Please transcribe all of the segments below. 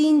3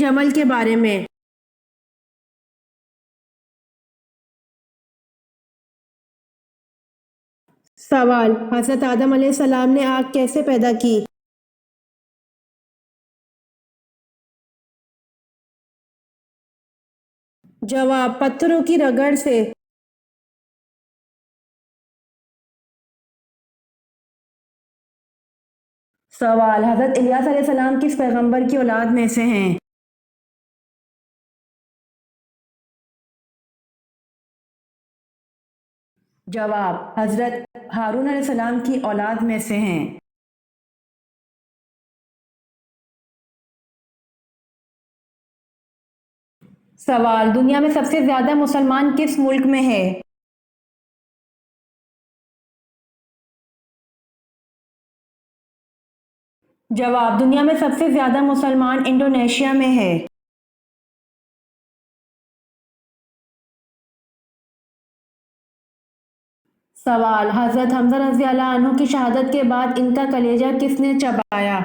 جمل کے بارے میں۔ سوال: حضرت آدم علیہ السلام نے آگ کیسے پیدا کی؟ جواب: پتھروں کی رگڑ سے۔ سوال: حضرت الیاس علیہ السلام کس پیغمبر کی اولاد میں سے ہیں؟ جواب: حضرت ہارون علیہ السلام کی اولاد میں سے ہیں۔ سوال: دنیا میں سب سے زیادہ مسلمان کس ملک میں ہے؟ جواب: دنیا میں سب سے زیادہ مسلمان انڈونیشیا میں ہے۔ سوال: حضرت حمزہ رضی اللہ عنہ کی شہادت کے بعد ان کا کلیجہ کس نے چبایا؟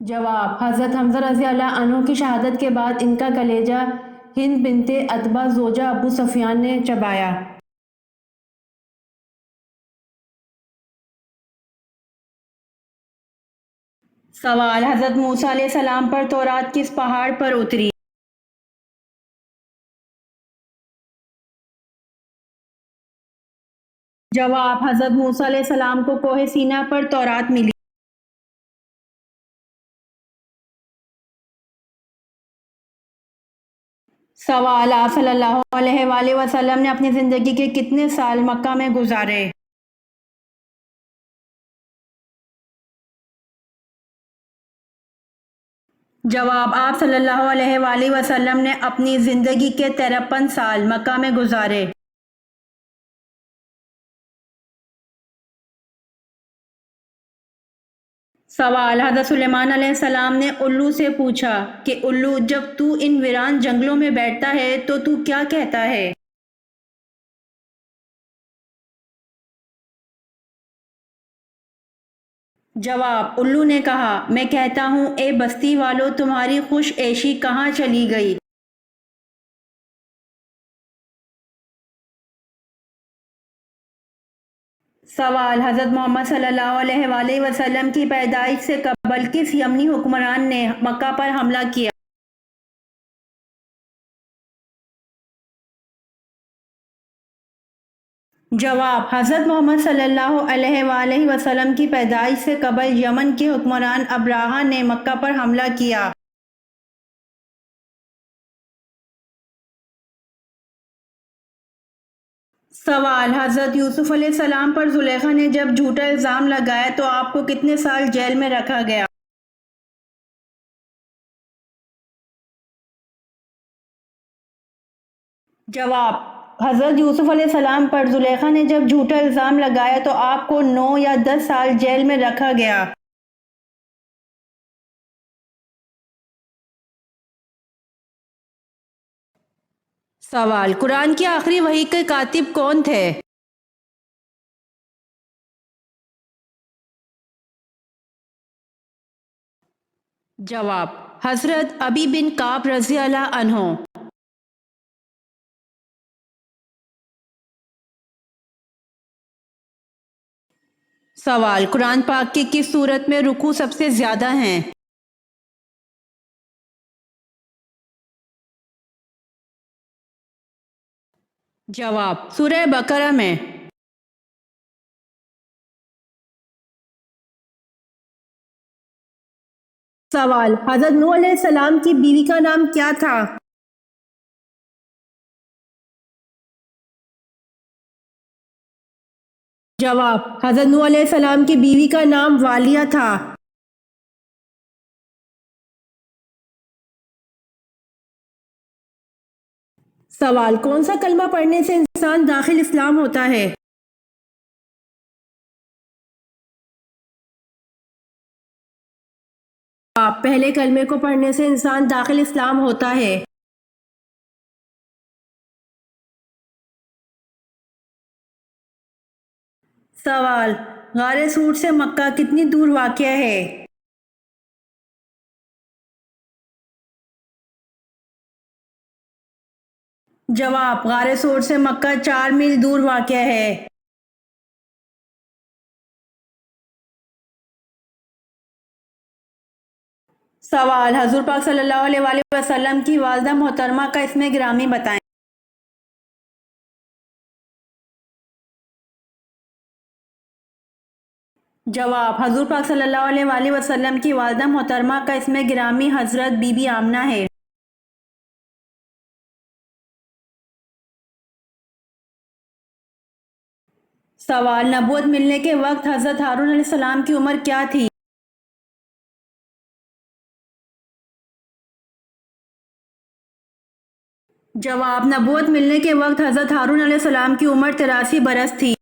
جواب: حضرت حمزہ رضی اللہ عنہ کی شہادت کے بعد ان کا کلیجہ ہند بنت عتبہ زوجہ ابو سفیان نے چبایا۔ سوال: حضرت موسیٰ علیہ السلام پر تورات کس پہاڑ پر اتری؟ جواب: حضرت موسیٰ علیہ السلام کو کوہ سینا پر تورات ملی۔ سوال: آپ صلی اللہ علیہ وآلہ وسلم نے اپنی زندگی کے کتنے سال مکہ میں گزارے؟ جواب: آپ صلی اللہ علیہ وآلہ وسلم نے اپنی زندگی کے 53 سال مکہ میں گزارے۔ سوال: حضرت سلیمان علیہ السلام نے الو سے پوچھا کہ الو، جب تو ان ویران جنگلوں میں بیٹھتا ہے تو کیا کہتا ہے؟ جواب: الو نے کہا، میں کہتا ہوں اے بستی والو، تمہاری خوش عیشی کہاں چلی گئی؟ سوال: حضرت محمد صلی اللہ علیہ وآلہ وسلم کی پیدائش سے قبل کس یمنی حکمران نے مکہ پر حملہ کیا؟ جواب: حضرت محمد صلی اللہ علیہ وآلہ وسلم کی پیدائش سے قبل یمن کے حکمران ابراہہ نے مکہ پر حملہ کیا۔ سوال: حضرت یوسف علیہ السلام پر زلیخا نے جب جھوٹا الزام لگایا تو آپ کو کتنے سال جیل میں رکھا گیا؟ جواب: حضرت یوسف علیہ السلام پر زلیخا نے جب جھوٹا الزام لگایا تو آپ کو 9 یا 10 سال جیل میں رکھا گیا۔ سوال: قرآن کی آخری وحی کے کاتب کون تھے؟ جواب: حضرت ابی بن کعب رضی اللہ عنہ۔ سوال: قرآن پاک کی کس سورت میں رکوع سب سے زیادہ ہیں؟ جواب: سورہ بقرہ میں۔ سوال: حضرت نوح علیہ السلام کی بیوی کا نام کیا تھا؟ جواب: حضرت نوح علیہ السلام کی بیوی کا نام والیہ تھا۔ سوال: کون سا کلمہ پڑھنے سے انسان داخل اسلام ہوتا ہے؟ جواب: پہلے کلمے کو پڑھنے سے انسان داخل اسلام ہوتا ہے۔ سوال: غار سور سے مکہ کتنی دور واقع ہے؟ جواب: غار سور سے مکہ 4 میل دور واقع ہے۔ سوال: حضور پاک صلی اللہ علیہ وآلہ وسلم کی والدہ محترمہ کا اسم گرامی بتائیں۔ جواب: حضور پاک صلی اللہ علیہ وآلہ وسلم کی والدہ محترمہ کا اسم گرامی حضرت بی بی آمنہ ہے۔ سوال: نبوت ملنے کے وقت حضرت ہارون علیہ السلام کی عمر کیا تھی؟ جواب: نبوت ملنے کے وقت حضرت ہارون علیہ السلام کی عمر 83 برس تھی۔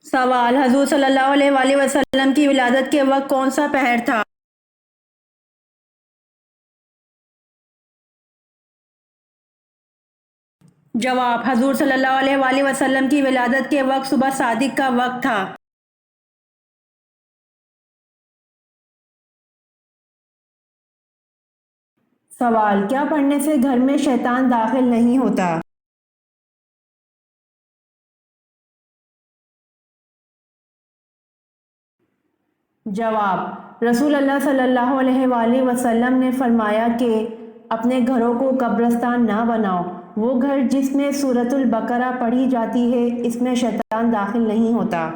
سوال: حضور صلی اللہ علیہ وآلہ وسلم کی ولادت کے وقت کون سا پہر تھا؟ جواب: حضور صلی اللہ علیہ وآلہ وسلم کی ولادت کے وقت صبح صادق کا وقت تھا۔ سوال: کیا پڑھنے سے گھر میں شیطان داخل نہیں ہوتا؟ جواب: رسول اللہ صلی اللہ علیہ وآلہ وسلم نے فرمایا کہ اپنے گھروں کو قبرستان نہ بناؤ، وہ گھر جس میں سورۃ البقرہ پڑھی جاتی ہے اس میں شیطان داخل نہیں ہوتا۔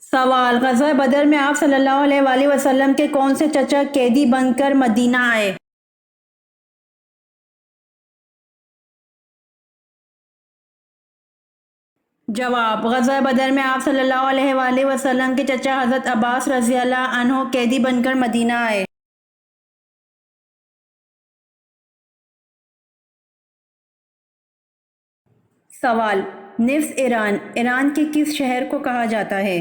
سوال: غزوہ بدر میں آپ صلی اللہ علیہ وآلہ وسلم کے کون سے چچا قیدی بن کر مدینہ آئے؟ جواب: غزوہ بدر میں آپ صلی اللہ علیہ وآلہ وسلم کے چچا حضرت عباس رضی اللہ عنہ قیدی بن کر مدینہ آئے۔ سوال: نفس ایران، ایران کے کس شہر کو کہا جاتا ہے؟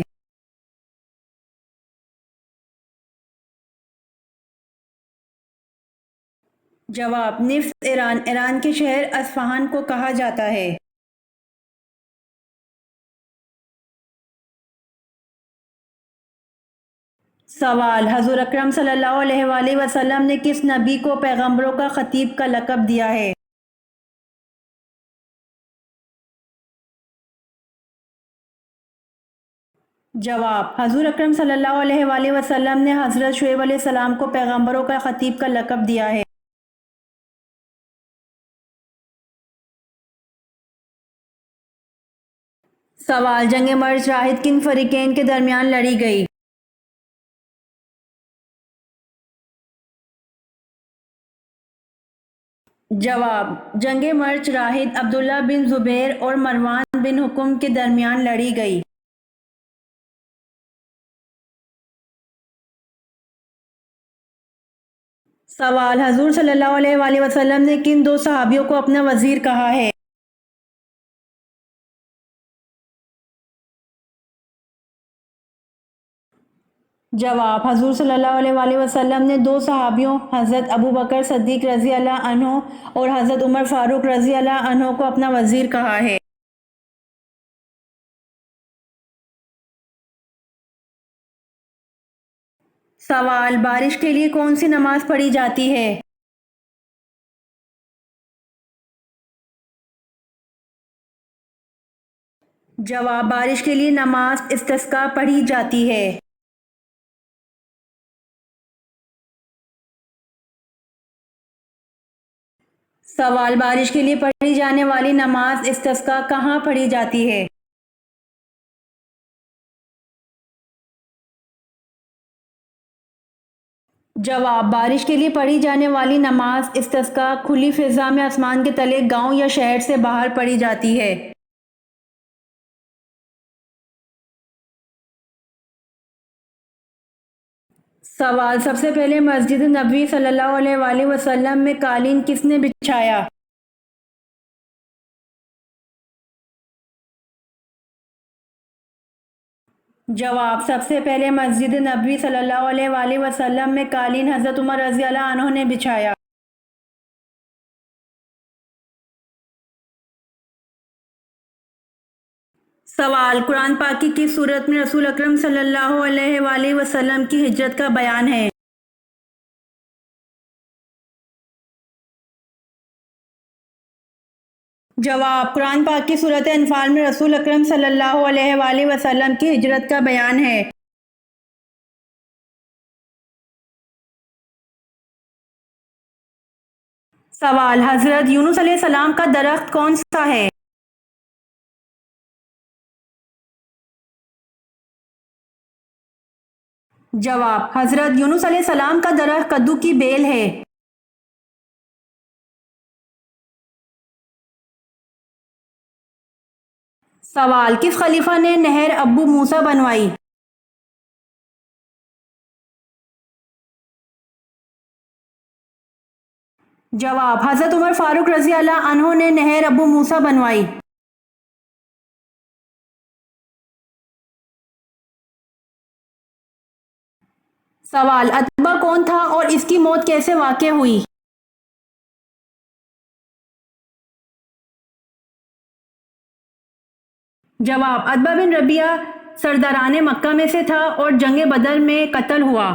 جواب: نفس ایران، ایران کے شہر اصفہان کو کہا جاتا ہے۔ سوال: حضور اکرم صلی اللہ علیہ وآلہ وسلم نے کس نبی کو پیغمبروں کا خطیب کا لقب دیا ہے؟ جواب: حضور اکرم صلی اللہ علیہ وآلہ وسلم نے حضرت شعیب علیہ السلام کو پیغمبروں کا خطیب کا لقب دیا ہے۔ سوال: جنگ مرج راحت کن فریقین کے درمیان لڑی گئی؟ جواب: جنگ مرج راحت عبداللہ بن زبیر اور مروان بن حکم کے درمیان لڑی گئی۔ سوال: حضور صلی اللہ علیہ وآلہ وسلم نے کن 2 صحابیوں کو اپنا وزیر کہا ہے؟ جواب: حضور صلی اللہ علیہ وآلہ وسلم نے 2 صحابیوں حضرت ابوبکر صدیق رضی اللہ عنہ اور حضرت عمر فاروق رضی اللہ عنہ کو اپنا وزیر کہا ہے۔ سوال: بارش کے لیے کون سی نماز پڑھی جاتی ہے؟ جواب: بارش کے لیے نماز استسقاء پڑھی جاتی ہے۔ سوال: بارش کے لیے پڑھی جانے والی نماز استسقاء کہاں پڑھی جاتی ہے؟ جواب: بارش کے لیے پڑھی جانے والی نماز استسقاء کھلی فضا میں آسمان کے تلے گاؤں یا شہر سے باہر پڑھی جاتی ہے۔ سوال: سب سے پہلے مسجد نبوی صلی اللہ علیہ وآلہ وسلم میں قالین کس نے بچھایا؟ جواب: سب سے پہلے مسجد نبوی صلی اللہ علیہ وآلہ وسلم میں قالین حضرت عمر رضی اللہ عنہ نے بچھایا۔ سوال: قرآن پاک کی کس صورت میں رسول اکرم صلی اللہ علیہ وآلہ وسلم کی ہجرت کا بیان ہے؟ جواب: قرآن پاک کی سورۃ انفال میں رسول اکرم صلی اللہ علیہ وآلہ وسلم کی ہجرت کا بیان ہے۔ سوال: حضرت یونس علیہ السلام کا درخت کون سا ہے؟ جواب: حضرت یونس علیہ السلام کا درخت کدو کی بیل ہے۔ سوال: کس خلیفہ نے نہر ابو موسیٰ بنوائی؟ جواب: حضرت عمر فاروق رضی اللہ عنہ نے نہر ابو موسیٰ بنوائی۔ سوال: اتبا کون تھا اور اس کی موت کیسے واقع ہوئی؟ جواب: اتبا بن ربیعہ سرداران مکہ میں سے تھا اور جنگ بدر میں قتل ہوا۔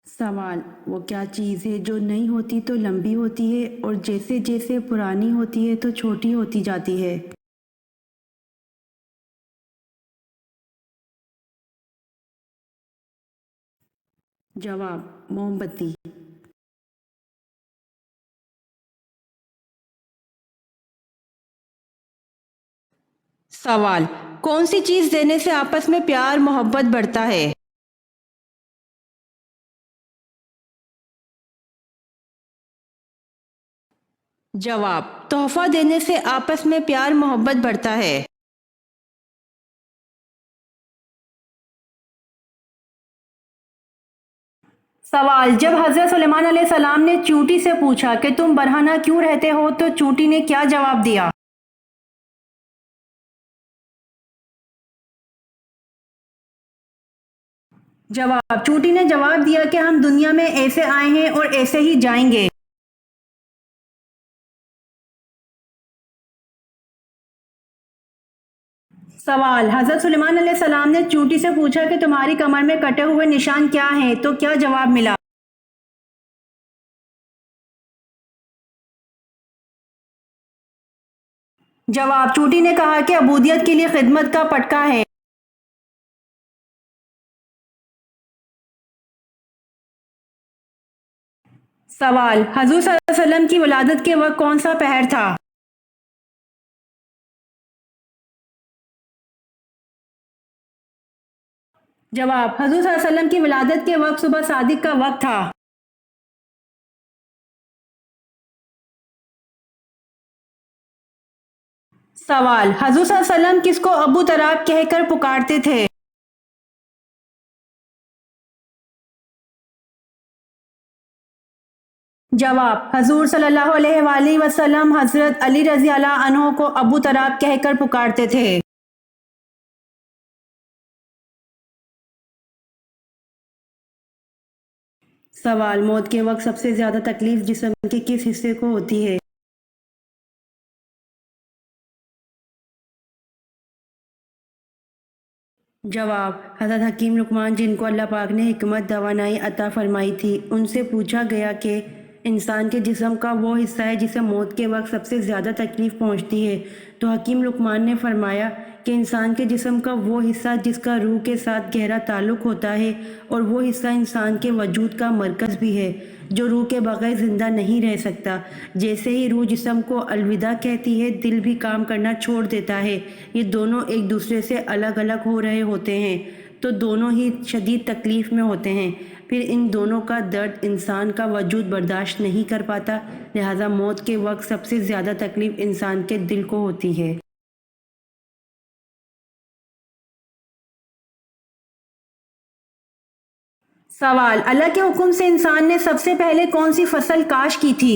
سوال: وہ کیا چیز ہے جو نہیں ہوتی تو لمبی ہوتی ہے اور جیسے جیسے پرانی ہوتی ہے تو چھوٹی ہوتی جاتی ہے؟ جواب: موم بتی۔ سوال: کون سی چیز دینے سے آپس میں پیار محبت بڑھتا ہے؟ جواب: تحفہ دینے سے آپس میں پیار محبت بڑھتا ہے۔ سوال: جب حضرت سلیمان علیہ السلام نے چونٹی سے پوچھا کہ تم برہنہ کیوں رہتے ہو تو چونٹی نے کیا جواب دیا؟ جواب: چونٹی نے جواب دیا کہ ہم دنیا میں ایسے آئے ہیں اور ایسے ہی جائیں گے۔ سوال: حضرت سلیمان علیہ السلام نے چونٹی سے پوچھا کہ تمہاری کمر میں کٹے ہوئے نشان کیا ہیں تو کیا جواب ملا؟ جواب: چونٹی نے کہا کہ عبودیت کے لیے خدمت کا پٹکا ہے۔ سوال: حضور صلی اللہ علیہ وسلم کی ولادت کے وقت کون سا پہر تھا؟ جواب: حضور صلی اللہ علیہ وسلم کی ولادت کے وقت صبح صادق کا وقت تھا۔ سوال: حضور صلی اللہ علیہ وسلم کس کو ابو تراب کہہ کر پکارتے تھے؟ جواب: حضور صلی اللہ علیہ وآلہ وسلم حضرت علی رضی اللہ عنہ کو ابو تراب کہہ کر پکارتے تھے۔ سوال: موت کے وقت سب سے زیادہ تکلیف جسم کے کس حصے کو ہوتی ہے؟ جواب: حضرت حکیم لقمان جن کو اللہ پاک نے حکمت توانائی عطا فرمائی تھی ان سے پوچھا گیا کہ انسان کے جسم کا وہ حصہ ہے جسے موت کے وقت سب سے زیادہ تکلیف پہنچتی ہے تو حکیم لقمان نے فرمایا کہ انسان کے جسم کا وہ حصہ جس کا روح کے ساتھ گہرا تعلق ہوتا ہے اور وہ حصہ انسان کے وجود کا مرکز بھی ہے جو روح کے بغیر زندہ نہیں رہ سکتا۔ جیسے ہی روح جسم کو الوداع کہتی ہے دل بھی کام کرنا چھوڑ دیتا ہے، یہ دونوں ایک دوسرے سے الگ الگ ہو رہے ہوتے ہیں تو دونوں ہی شدید تکلیف میں ہوتے ہیں، پھر ان دونوں کا درد انسان کا وجود برداشت نہیں کر پاتا، لہٰذا موت کے وقت سب سے زیادہ تکلیف انسان کے دل کو ہوتی ہے۔ سوال: اللہ کے حکم سے انسان نے سب سے پہلے کون سی فصل کاشت کی تھی؟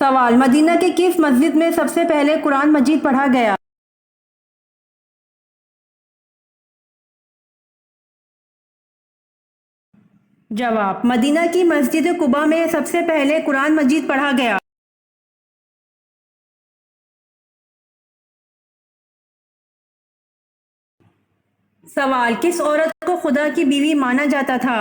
سوال: مدینہ کی کس مسجد میں سب سے پہلے قرآن مجید پڑھا گیا؟ جواب: مدینہ کی مسجد قباء میں سب سے پہلے قرآن مجید پڑھا گیا۔ سوال: کس عورت کو خدا کی بیوی مانا جاتا تھا؟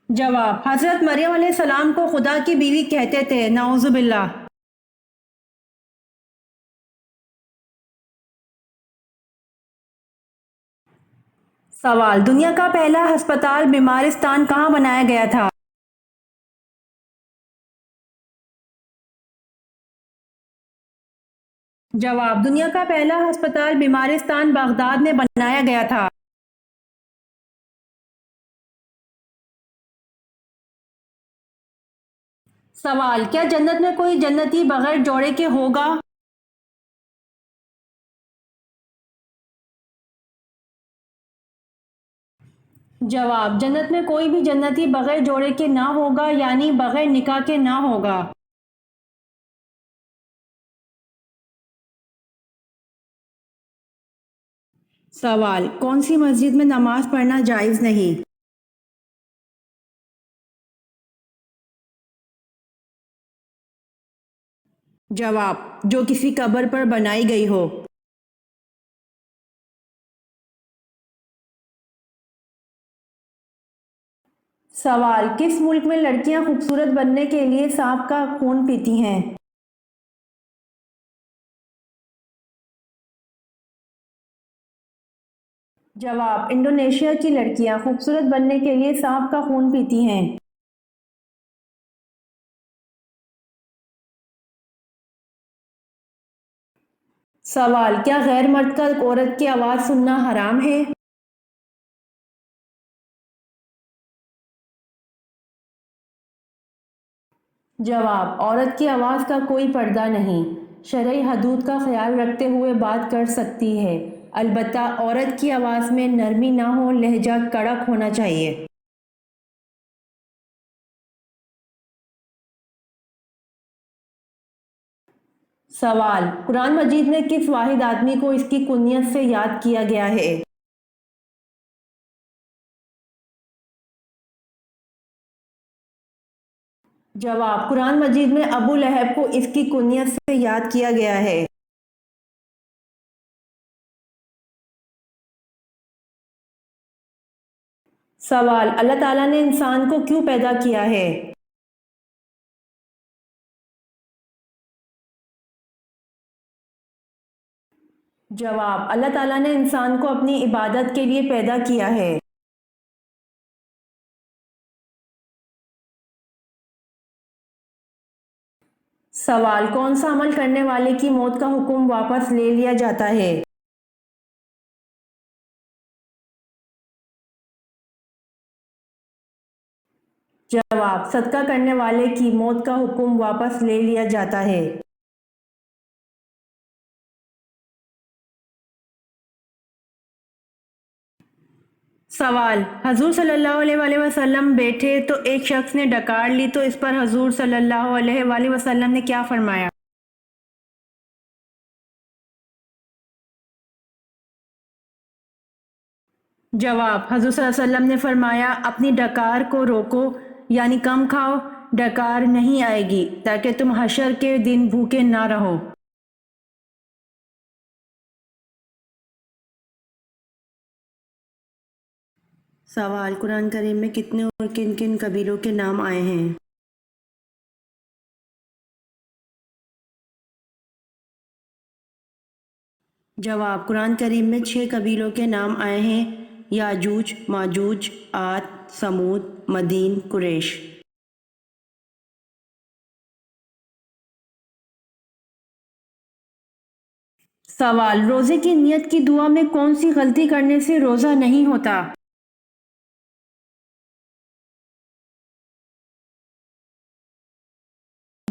جواب: حضرت مریم علیہ السلام کو خدا کی بیوی کہتے تھے، نعوذ باللہ۔ سوال: دنیا کا پہلا ہسپتال بیمارستان کہاں بنایا گیا تھا؟ جواب: دنیا کا پہلا ہسپتال بیمارستان بغداد میں بنایا گیا تھا۔ سوال: کیا جنت میں کوئی جنتی بغیر جوڑے کے ہوگا؟ جواب: جنت میں کوئی بھی جنتی بغیر جوڑے کے نہ ہوگا، یعنی بغیر نکاح کے نہ ہوگا۔ سوال: کون سی مسجد میں نماز پڑھنا جائز نہیں؟ جواب: جو کسی قبر پر بنائی گئی ہو۔ سوال: کس ملک میں لڑکیاں خوبصورت بننے کے لیے سانپ کا خون پیتی ہیں؟ جواب: انڈونیشیا کی لڑکیاں خوبصورت بننے کے لیے سانپ کا خون پیتی ہیں۔ سوال: کیا غیر مرد کا عورت کی آواز سننا حرام ہے؟ جواب: عورت کی آواز کا کوئی پردہ نہیں، شرعی حدود کا خیال رکھتے ہوئے بات کر سکتی ہے، البتہ عورت کی آواز میں نرمی نہ ہو، لہجہ کڑک ہونا چاہیے۔ سوال: قرآن مجید میں کس واحد آدمی کو اس کی کنیت سے یاد کیا گیا ہے؟ جواب: قرآن مجید میں ابو لہب کو اس کی کنیت سے یاد کیا گیا ہے۔ سوال: اللہ تعالیٰ نے انسان کو کیوں پیدا کیا ہے؟ جواب: اللہ تعالیٰ نے انسان کو اپنی عبادت کے لیے پیدا کیا ہے۔ سوال: کون سا عمل کرنے والے کی موت کا حکم واپس لے لیا جاتا ہے؟ جواب: صدقہ کرنے والے کی موت کا حکم واپس لے لیا جاتا ہے۔ سوال: حضور صلی اللہ علیہ وآلہ وسلم بیٹھے تو ایک شخص نے ڈکار لی تو اس پر حضور صلی اللہ علیہ وآلہ وسلم نے کیا فرمایا؟ جواب: حضور صلی اللہ علیہ وسلم نے فرمایا، اپنی ڈکار کو روکو، یعنی کم کھاؤ، ڈکار نہیں آئے گی تاکہ تم حشر کے دن بھوکے نہ رہو۔ سوال: قرآن کریم میں کتنے اور کن کن قبیلوں کے نام آئے ہیں؟ جواب: قرآن کریم میں 6 قبیلوں کے نام آئے ہیں: یاجوج، ماجوج، عاد، سمود، مدین، قریش۔ سوال: روزے کی نیت کی دعا میں کون سی غلطی کرنے سے روزہ نہیں ہوتا؟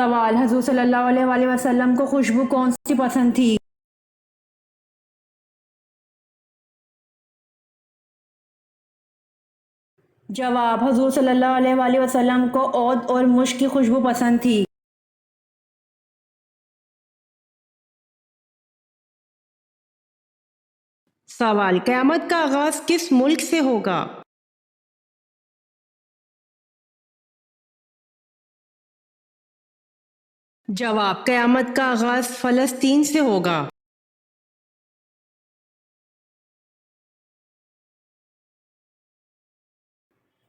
سوال: حضور صلی اللہ علیہ وآلہ وسلم کو خوشبو کون سی پسند تھی؟ جواب: حضور صلی اللہ علیہ وآلہ وسلم کو عود اور مشک کی خوشبو پسند تھی۔ سوال: قیامت کا آغاز کس ملک سے ہوگا؟ جواب: قیامت کا آغاز فلسطین سے ہوگا۔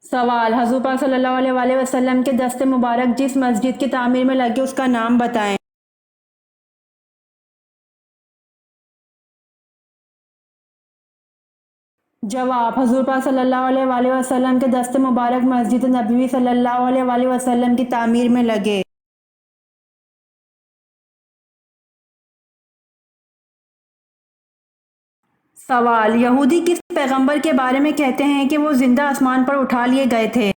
سوال: حضور پاک صلی اللہ علیہ وآلہ وسلم کے دست مبارک جس مسجد کی تعمیر میں لگے اس کا نام بتائیں۔ جواب: حضور پاک صلی اللہ علیہ وآلہ وسلم کے دست مبارک مسجد نبوی صلی اللہ علیہ وآلہ وسلم کی تعمیر میں لگے۔ سوال: یہودی کس پیغمبر کے بارے میں کہتے ہیں کہ وہ زندہ آسمان پر اٹھا لیے گئے تھے؟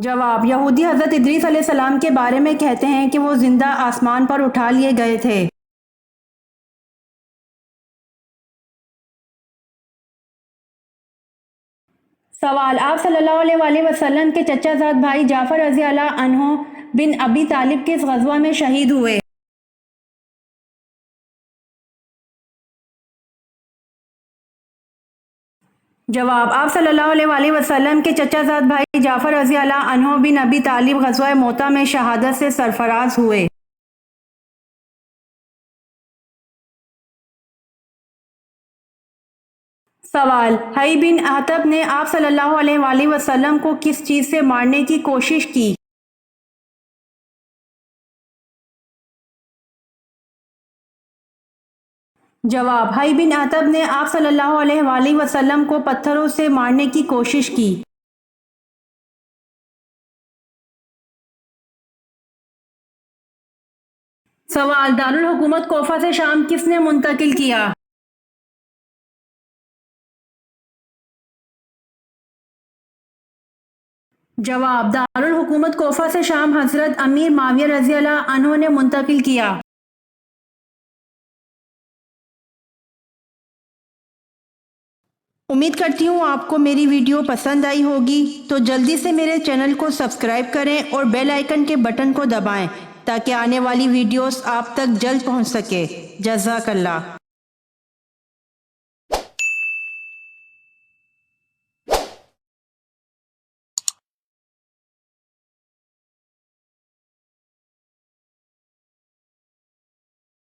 جواب: یہودی حضرت ادریس علیہ السلام کے بارے میں کہتے ہیں کہ وہ زندہ آسمان پر اٹھا لیے گئے تھے۔ سوال: آپ صلی اللہ علیہ وآلہ وسلم کے چچا زاد بھائی جعفر رضی اللہ عنہ بن ابی طالب کس غزوہ میں شہید ہوئے؟ جواب: آپ صلی اللہ علیہ وآلہ وسلم کے چچا زاد بھائی جعفر رضی اللہ عنہ بن ابی طالب غزوہ موتا میں شہادت سے سرفراز ہوئے۔ سوال: حی بن اخطب نے آپ صلی اللہ علیہ وآلہ وسلم کو کس چیز سے مارنے کی کوشش کی؟ جواب: حی بن اخطب نے آپ صلی اللہ علیہ وآلہ وسلم کو پتھروں سے مارنے کی کوشش کی۔ سوال: دارالحکومت کوفہ سے شام کس نے منتقل کیا؟ جواب: دارالحکومت کوفہ سے شام حضرت امیر معاویہ رضی اللہ عنہ نے منتقل کیا۔ امید کرتی ہوں آپ کو میری ویڈیو پسند آئی ہوگی، تو جلدی سے میرے چینل کو سبسکرائب کریں اور بیل آئیکن کے بٹن کو دبائیں تاکہ آنے والی ویڈیوز آپ تک جلد پہنچ سکے۔ جزاک اللہ۔